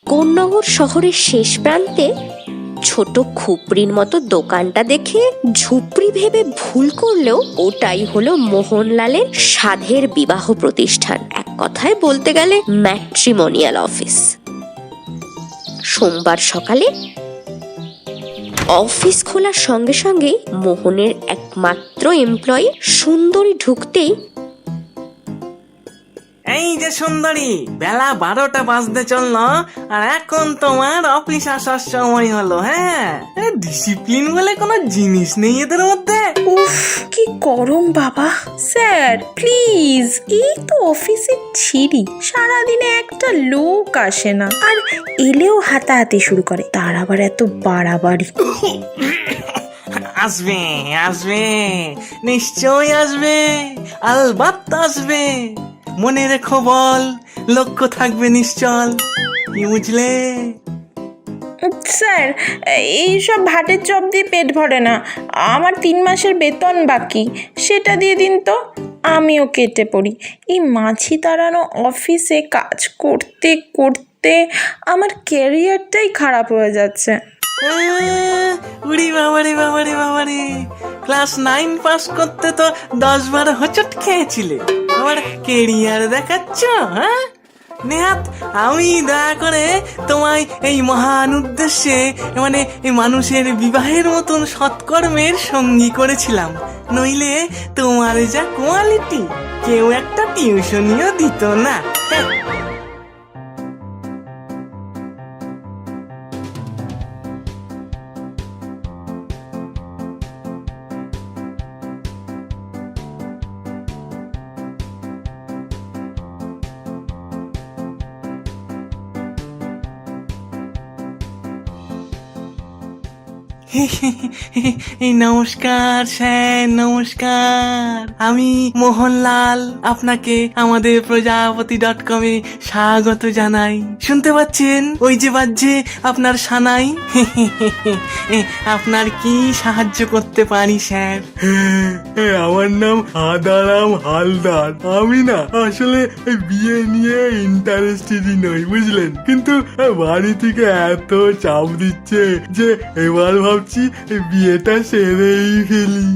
কোন্নগর শহরের শেষ প্রান্তে ছোট খুপড়ির মতো দোকানটা দেখে ঝুপড়ি ভেবে ভুল করলেও ওটাই হলো মোহনলালের সাধের বিবাহ প্রতিষ্ঠান, এক কথায় বলতে গেলে ম্যাট্রিমোনিয়াল অফিস। সোমবার সকালে অফিস খোলার সঙ্গে সঙ্গেই মোহনের একমাত্র এমপ্লয়ি সুন্দরী ঢুকতেই, এই যে সুন্দরী, বেলা 12টা বাজতে চললো আর এখন তোমার অফিস আসার সময় হলো। হ্যাঁ, ডিসিপ্লিন বলে কোনো জিনিস নেই এদের মধ্যে। উফ, কি গরম বাবা। স্যার প্লিজ, এই তো অফিসের ছিড়ি, সারাদিনে একটা লোক আসে না, আর এলেও হাতাহাতি শুরু করে, তার আবার এত বাড়াবাড়ি। আসবে আসবে, নিশ্চয় আসবে, আলবাত আসবে। মনে রেখো বল, লক্ষ্য থাকবে নিশ্চল, কি বুঝলে? স্যার, এইসব ভাতের চপ দিয়ে পেট ভরে না, আমার 3 মাসের বেতন বাকি, সেটা দিয়ে দিন তো, আমিও কেটে পড়ি। এই মাছি তাড়ানো অফিসে কাজ করতে করতে আমার ক্যারিয়ারটাই খারাপ হয়ে যাচ্ছে। উড়ি বাবারে বাবারে বাবারে, ক্লাস 9 পাস করতে তো 10-12 হোঁচট খেয়েছিলে, আবার কেরিয়ার দেখাচ্ছ? হ্যাঁ, নেহাত আমি দয়া করে তোমায় এই মহান উদ্দেশ্যে, মানে এই মানুষের বিবাহের মতন সৎকর্মের সঙ্গী করেছিলাম, নইলে তোমার যা কোয়ালিটি কেউ একটা টিউশনিও দিত না। নমস্কার স্যার, নমস্কার। আমি মোহনলাল আপনাকে আমাদের প্রজাপতি.com-এ স্বাগত জানাই। শুনতে পাচ্ছেন ওই যে বাজছে আপনার সানাই? আপনার কি সাহায্য করতে পারি স্যার? আমার নাম আদারাম হালদার। আমি না আসলে বিয়ে নিয়ে ইন্টারেস্টেডই নই, বুঝলেন, কিন্তু বাড়ি থেকে এত চাপ দিচ্ছে যে এবার ভাবছি বিয়েটা সেরেই ফেলি।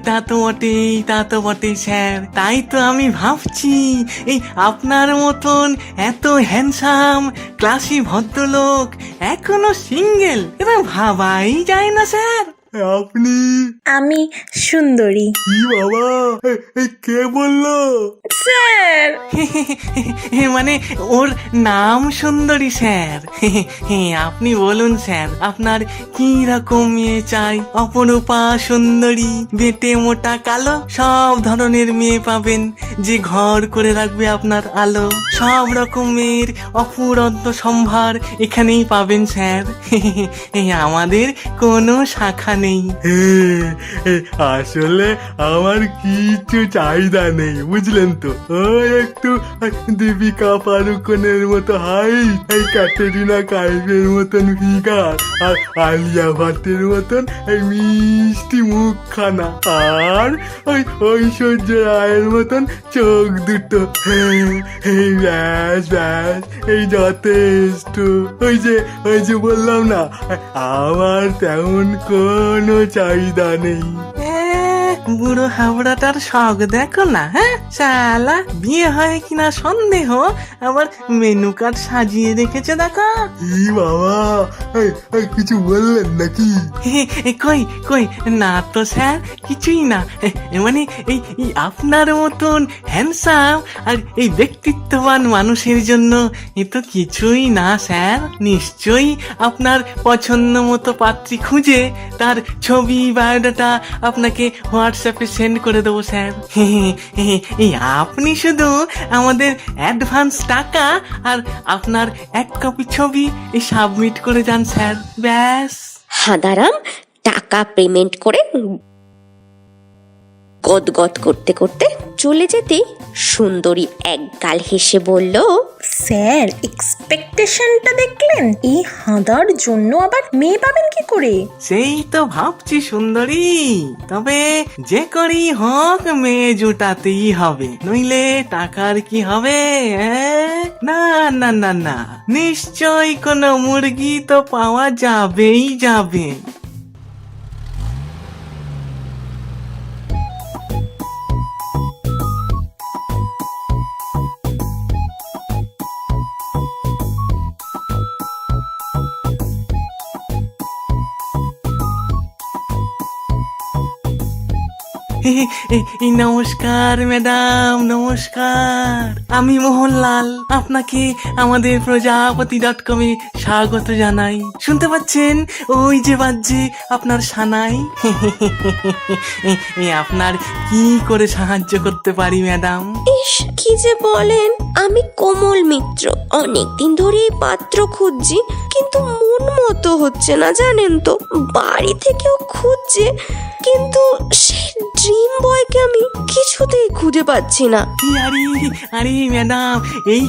তা তো বটেই, তা তো বটেই স্যার। তাই তো আমি ভাবছি এই আপনার মতন এত হ্যান্ডসাম ক্লাসি ভদ্রলোক এখনো সিঙ্গেল, এটা ভাবাই যায় না স্যার। আপনি? আমি সুন্দরী। কি বাবা, কে বললো? স্যার, মানে ওর নাম সুন্দরী স্যার। আপনি বলুন স্যার, আপনার কি রকম মেয়ে চাই? অপরূপা সুন্দরী, বেটে মোটা কালো, সব ধরনের মেয়ে পাবেন যে ঘর করে রাখবে আপনার আলো। সব রকমের অফুরন্ত সম্ভার এখানেই পাবেন স্যার। আমাদের কোনো শাখা নেই। আসলে আমার কিছু চাহিদা নেই, বুঝলেন তো। ওই একটু দীপিকা পাড়ুকোনের মতো হাইট, এই ক্যাটেরিনা কাইফের মতন ফিগার, আর আলিয়া ভাটের মতন এই মিষ্টি মুখখানা, আর ওই ঐশ্বর্য রায়ের মতন চোখ দুটো। এই ব্যাস ব্যাস, এই যথেষ্ট। ওই যে বললাম না, আমার তেমন কোনো চাহিদা নেই। বুড়ো হাবড়াটার শখ দেখো না। হ্যাঁ, শালা বিয়ে হয় কিনা সন্দেহ, আবার মেনু কার্ড সাজিয়ে রেখেছে দেখো। ই বাবা, কিছু বললেন নাকি? কই কই না তো স্যার, কিছুই না। মানে এই আপনার মতন হ্যান্ডসাম আর এই ব্যক্তিত্ববান মানুষের জন্য এ তো কিছুই না স্যার। নিশ্চয়ই আপনার পছন্দ মতো পাত্রী খুঁজে তার ছবি, বায়োডাটা আপনাকে হোয়াটসঅ্যাপে সেন্ড করে দেবো স্যার। এই আপনি শুধু আমাদের অ্যাডভান্স টাকা আর আপনার 1 কপি ছবি এই সাবমিট করে যান স্যার, ব্যাস। হাঁদারাম টাকা পেমেন্ট করে গদগদ করতে করতে চলে যেতেই সুন্দরী এক গাল হেসে বলল, স্যার, এক্সপেকটেশনটা দেখলেন? এই হাঁদার জন্য আবার মেয়ে পাবেন কি করে? সেই তো ভাবছি সুন্দরী, তবে যে করি হোক মেয়ে জোটাতেই হবে, নইলে টাকার কি হবে? না না না না, নিশ্চয় কোনো মুরগি তো পাওয়া যাবেই যাবে। নমস্কার ম্যাডাম, নমস্কার। আমি মোহনলাল, আপনাকে আমাদের প্রজাপতি.com এ স্বাগত জানাই। শুনতে পাচ্ছেন? ওই যে বাজছে আপনার সানাই। আপনার কি করে সাহায্য করতে পারি ম্যাডাম? ইস, কি যে বলেন। আমি কোমল মিত্র, অনেকদিন ধরেই পাত্র খুঁজছি, কিন্তু মন মতো হচ্ছে না জানেন তো। বাড়ি থেকেও খুঁজছে, কিন্তু সেই ড্রিম বয়কে আমি কিছুতেই খুঁজে পাচ্ছি না। আরে আরে ম্যাডাম, এই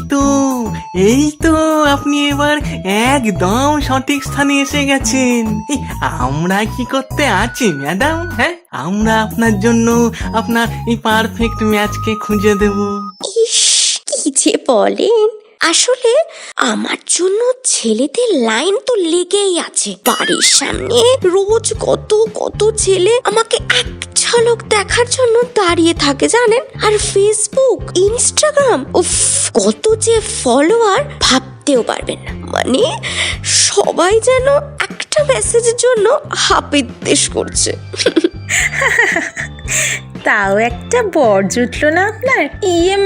তো আপনি এবার একদম সঠিক স্থানে এসে গেছেন। আমরা কি করতে আছি ম্যাডাম? হ্যাঁ, আমরা আপনার জন্য আপনার এই পারফেক্ট ম্যাচকে খুঁজে দেব। ইস, কি যে বলেন। আসলে আমার জন্য ছেলেদের লাইন তো লেগেই আছে। বাড়ির সামনে রোজ কত কত ছেলে আমাকে এক ঝলক দেখার জন্য দাঁড়িয়ে থাকে জানেন। আর ফেসবুক, ইনস্টাগ্রাম, উফ, কত যে ফলোয়ার ভাবতেও পারবেন না। মানে সবাই যেন একটা মেসেজের জন্য হাপিত্তেশ করছে। তাও একটা বর জুটলো না আপনার?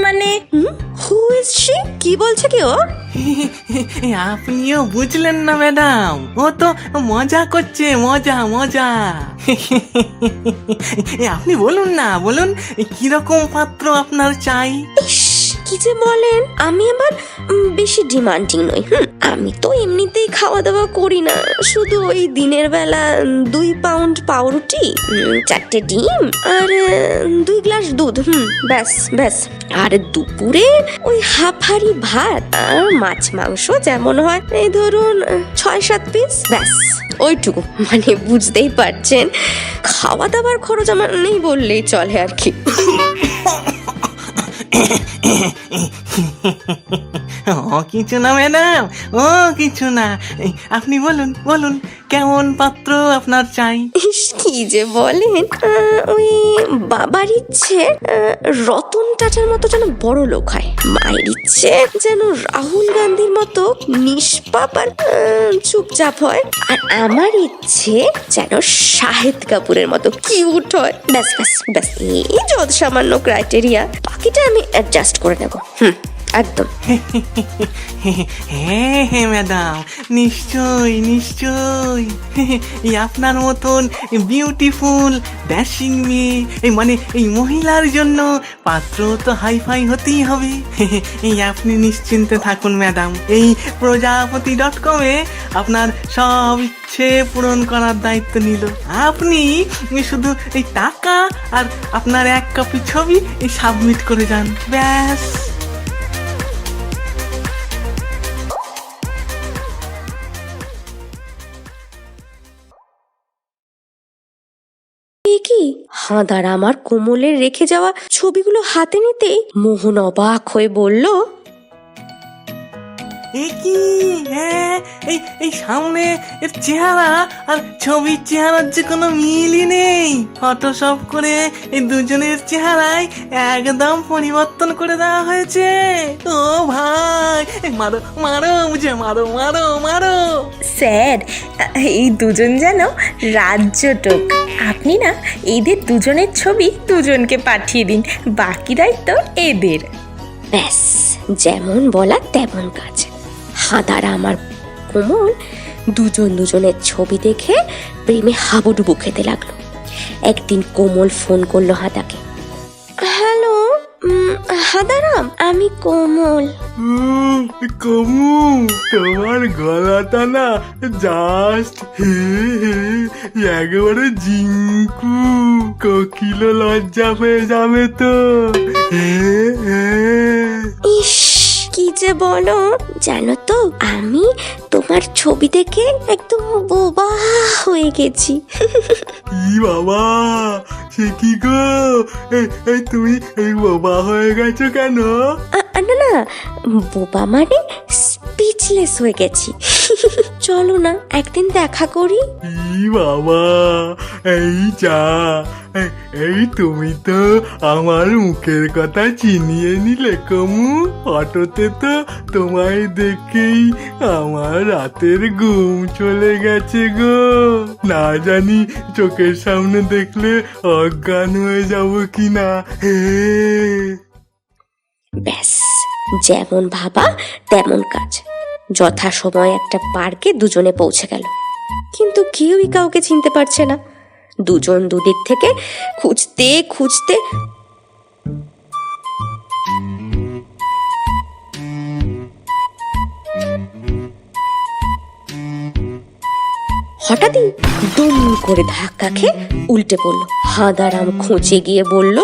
মানে হু ইজ শি? কি বলছে কি ও? আপনিও বুঝলেন না ম্যাডাম, ও তো মজা করছে, মজা মজা। আপনি বলুন না, বলুন কিরকম পাত্র আপনার চাই? ইস, কি যে বলেন। আমি আবার বেশি ডিমান্ডিং নই। আমি তো এমনিতেই খাওয়া দাওয়া করি না, শুধু ওই দিনের বেলা 2 পাউন্ড পাউরুটি, 4টে ডিম আর 2 গ্লাস দুধ, ব্যাস ব্যাস। আর দুপুরে ওই হাফ হাঁড়ি ভাত আর মাছ মাংস যেমন হয়, এই ধরুন 6-7 পিস, ব্যাস ওইটুকু। মানে বুঝতেই পারছেন, খাওয়া দাওয়ার খরচ আমার নেই বললেই চলে আর কি। ও কিছু না ম্যাডাম, ও কিছু না। আপনি বলুন বলুন, কেমন পাত্র আপনার চাই? ইস, কি যে বলেন। ওই বাবার ইচ্ছে রতন টাটার মতো যেন বড় লোক হয়, মায়ের ইচ্ছে যেন রাহুল গান্ধীর মতো নিষ্পাপ আর চুপচাপ হয়, আর আমার ইচ্ছে যেন শাহিদ কাপুরের মতো কিউট হয়। ব্যাস ব্যাস ব্যাস, এই যত সামান্য ক্রাইটেরিয়া, বাকিটা আমি অ্যাডজাস্ট করে নেব। একদম। হ্যাঁ হ্যাঁ ম্যাডাম, নিশ্চয় নিশ্চয়। এই আপনার মতন বিউটিফুল ড্যাশিং মেয়ে, মানে এই মহিলার জন্য পাত্র তো হাইফাই হতেই হবে। এই আপনি নিশ্চিন্তে থাকুন ম্যাডাম, এই প্রজাপতি.com এ আপনার সব ইচ্ছে পূরণ করার দায়িত্ব নিল। আপনি শুধু এই টাকা আর আপনার 1 কপি ছবি সাবমিট করে যান, ব্যাস। কি হাঁদার আমার কোমলের রেখে যাওয়া ছবিগুলো হাতে নিতেই মোহন অবাক হয়ে বলল, কি? হ্যাঁ, এই সামনে এর চেহারা আর ছবির চেহারার যে কোনো মিলই নেই। ফটোশপ করে এই দুজনের চেহারায় একদম পরিবর্তন করে দেওয়া হয়েছে। ও ভাই, মারো মারো, মুঝে মারো মারো মারো। স্যার, এই দুজন যেন রাজ্যটক। আপনি না এদের দুজনের ছবি দুজনকে পাঠিয়ে দিন, বাকি দায়িত্ব এদের। ব্যাস, যেমন বলা তেমন কাজ। হাঁদার আমার কোমল দুজনের ছবি দেখে প্রেমে হাবুডুবু খেতে লাগলো। একদিন কোমল ফোন করলো হাঁদাকে। হ্যালো হাদারাম, আমি কোমল। কমু, তোমার গলাটা না জাস্ট একেবারে জিঙ্কু, কোকিলও লজ্জা পেয়ে যাবে তো। ইস, কি যে বলো, জানো তো আমি তোমার ছবি দেখে একদম বোবা হয়ে গেছি। ই বাবা, সে কি গো, এই তুমি এই বাবা হয়ে গেছো কেন? না না, বোবা মানে স্পিচলেস হয়ে গেছি। চলো না একদিন দেখা করি। ই বাবা, এই যা, এই তুমি তো আমার মুখের কথা চিনিয়ে নিলে কমু। অটোতে তো তোমায় দেখেই আমার রাতের ঘুম চলে গেছে গো। না জানি চোখের সামনে দেখলে অজ্ঞান হয়ে যাব কিনা। ব্যাস, যেমন ভাবা তেমন কাজ। যথাসময় একটা পার্কে দুজনে পৌঁছে গেল, কিন্তু কেউই কাউকে চিনতে পারছে না। দুজন দুদিক থেকে খুঁজতে খুঁজতে হঠাৎই দুম করে ধাক্কা খেয়ে উল্টে পড়ল। হাদারাম খোঁচে গিয়ে বলল,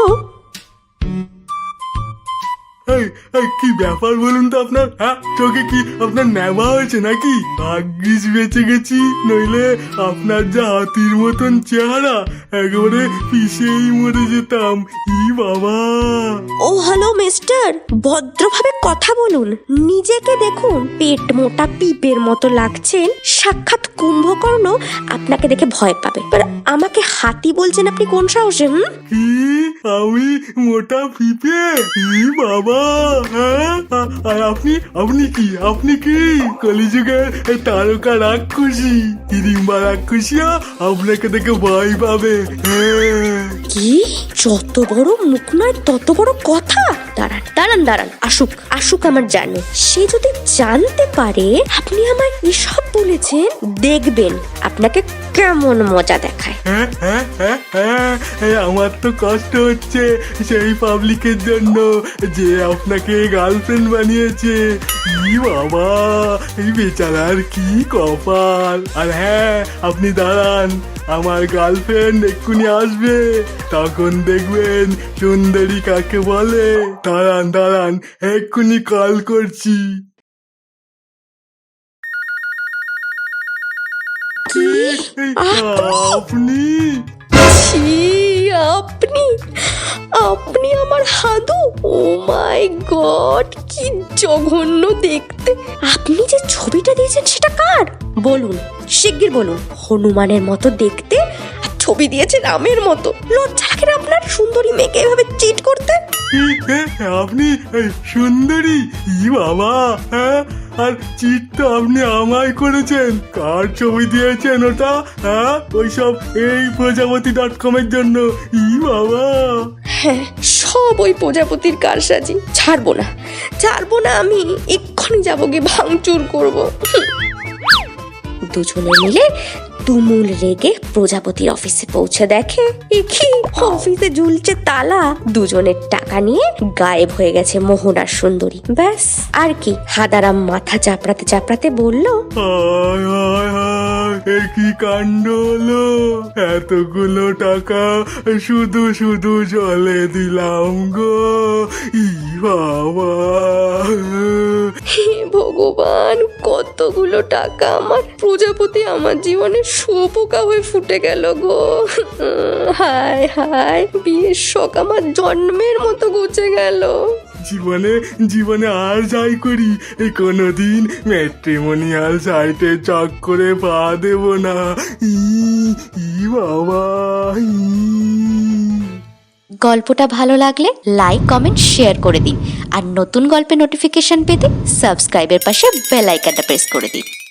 কি ব্যাপার বলুন তো আপনার? হ্যাঁ, চোখে কি আপনার নেওয়া হয়েছে নাকি? ভাগ্যিস বেঁচে গেছি, নইলে আপনার যা হাতির মতন চেহারা, একেবারে পিষেই মরে যেতাম। ই বাবা। ও হ্যালো মিস্টার, ভদ্রভাবে কথা বলুন, নিজেকে দেখুন। পেট মোটা পিপের মতো লাগছেন, সাক্ষাৎ কুম্ভকর্ণ আপনাকে দেখে ভয় পাবে। আর আমাকে হাতি বলছেন আপনি কোন সাহসে? কি, আমি মোটা পিঁপে? ই বাবা, হ্যাঁ? আর আপনি কি কলিযুগের তারকা রাক্ষসী? হিড়িম্বা রাক্ষসীরা আপনাকে দেখে ভয় পাবে। কি, যত বড় মুখ নয় তত বড় কথা। দাঁড়ান দাঁড়ান দাঁড়ান, আসুক আসুক আমার জানো। সে যদি জানতে পারে আপনি আমায় এসব বলেছেন, দেখবেন আপনাকে কেমন মজা দেখায়। আমার তো কষ্ট হচ্ছে সেই পাবলিকের জন্য যে আপনাকে গার্লফ্রেন্ড বানিয়েছে। ই বাবা, এই বেচারার কি কপাল। আর হ্যাঁ, আপনি দাঁড়ান, আমার গার্লফ্রেন্ড এক্ষুনি আসবে, তখন দেখবেন সুন্দরী কাকে বলে। দাঁড়ান দাঁড়ান, এক্ষুনি কল করছি। আপনি আপনি আপনি আমার হাদু? ও মাই গড, কি জঘন্য দেখতে। আপনি যে ছবিটা দিয়েছেন সেটা কার বলুন, শিগগির বলুন। হনুমানের মতো দেখতে, ছবি দিয়েছে রামের মতো। লজ্জা লাগে না আপনার সুন্দরী মেয়েকে এভাবে চিট করতে? আপনি সুন্দরী? ই বাবা, হ্যাঁ, আর চিট তো আপনি আমায় করেছেন। কার ছবি দিয়েছেন ওটা? হ্যাঁ, ওইসব এই প্রজাপতি.com এর জন্য। ই বাবা, হ্যাঁ, সব ওই প্রজাপতির কারসাজি। ছাড়বো না আমি, এক্ষুনি যাবো গিয়ে ভাঙচুর করবো। দুজনে মিলে তুমুল রেগে প্রজাপতির অফিসে পৌঁছে দেখে কি অফিসে ঝুলছে তালা। দুজনের টাকা নিয়ে গায়েব হয়ে গেছে মোহনার সুন্দরী। ব্যাস, আর কি। হাদারাম মাথা চাপড়াতে চাপড়াতে বলল, কি কাণ্ড হলো! এতগুলো টাকা শুধু শুধু জলে দিলাম গো। ই বাবা, হে ভগবান, কতগুলো টাকা আমার। প্রজাপতি আমার জীবনে শুয়োপোকা হয়ে ফুটে গেল গো। হায় হায়, বিয়ের শখ আমার জন্মের মতো ঘুচে গেল। জীবনে আর যাই করি, কোনোদিন ম্যাট্রিমোনিয়াল সাইটে চক্করে পা দেব না। ই বাবা। গল্পটা ভালো লাগলে লাইক, কমেন্ট, শেয়ার করে দিন। আর নতুন গল্পের নোটিফিকেশন পেতে সাবস্ক্রাইবের পাশে বেল আইকনটা প্রেস করে দিন।